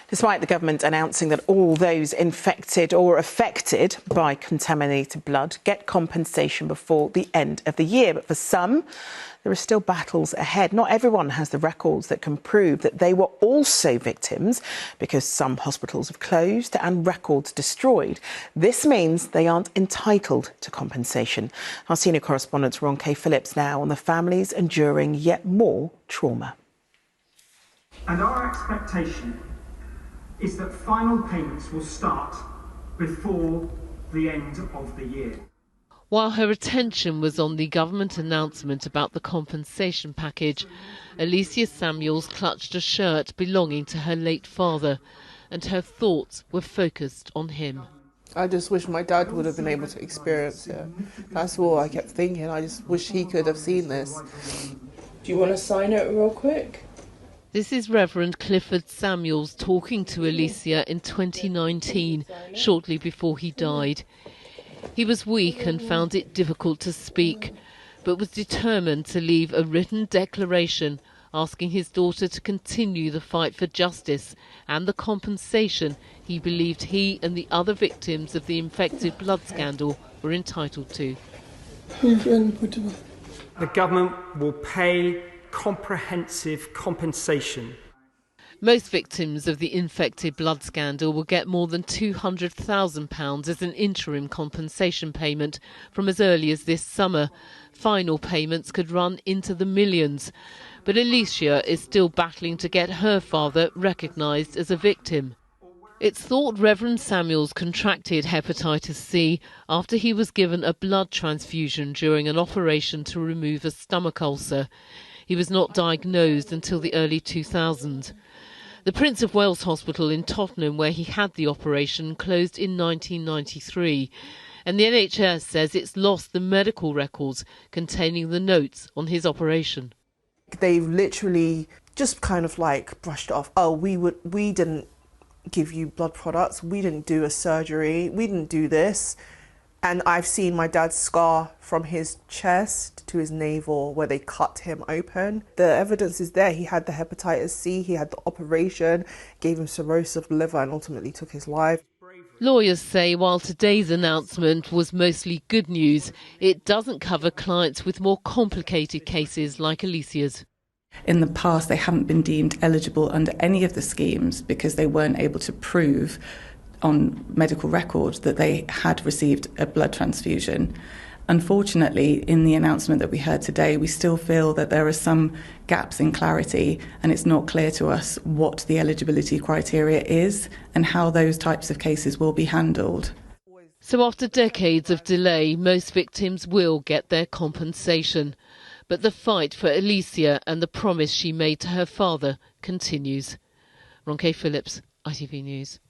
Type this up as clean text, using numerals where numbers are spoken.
Despite the government announcing that all those infected or affected by contaminated blood get compensation before the end of the year. But for some, there are still battles ahead. Not everyone has the records that can prove that they were also victims, because some hospitals have closed and records destroyed. This means they aren't entitled to compensation. Our senior correspondent Ron K. Phillips now on the families enduring yet more trauma. And our expectation is that final payments will start before the end of the year. While her attention was on the government announcement about the compensation package, Alicia Samuels clutched a shirt belonging to her late father, and her thoughts were focused on him. I just wish my dad would have been able to experience it. That's all I kept thinking. I just wish he could have seen this. Do you want to sign it real quick? This is Reverend Clifford Samuels talking to Alicia in 2019, shortly before he died. He was weak and found it difficult to speak, but was determined to leave a written declaration asking his daughter to continue the fight for justice and the compensation he believed he and the other victims of the infected blood scandal were entitled to. The government will pay comprehensive compensation. Most victims of the infected blood scandal will get more than £200,000 as an interim compensation payment from as early as this summer. Final payments could run into the millions. But Alicia is still battling to get her father recognised as a victim. It's thought Reverend Samuels contracted hepatitis C after he was given a blood transfusion during an operation to remove a stomach ulcer. He was not diagnosed until the early 2000s. The Prince of Wales Hospital in Tottenham, where he had the operation, closed in 1993. And the NHS says it's lost the medical records containing the notes on his operation. They've literally just kind of like brushed it off. Oh, we didn't give you blood products. We didn't do a surgery. We didn't do this. And I've seen my dad's scar from his chest to his navel where they cut him open. The evidence is there. He had the hepatitis C, he had the operation, gave him cirrhosis of the liver and ultimately took his life. Lawyers say while today's announcement was mostly good news, it doesn't cover clients with more complicated cases like Alicia's. In the past, they haven't been deemed eligible under any of the schemes because they weren't able to prove on medical record that they had received a blood transfusion. Unfortunately, in the announcement that we heard today, we still feel that there are some gaps in clarity, and it's not clear to us what the eligibility criteria is and how those types of cases will be handled. So after decades of delay, most victims will get their compensation. But the fight for Alicia and the promise she made to her father continues. Ron K. Phillips, ITV News.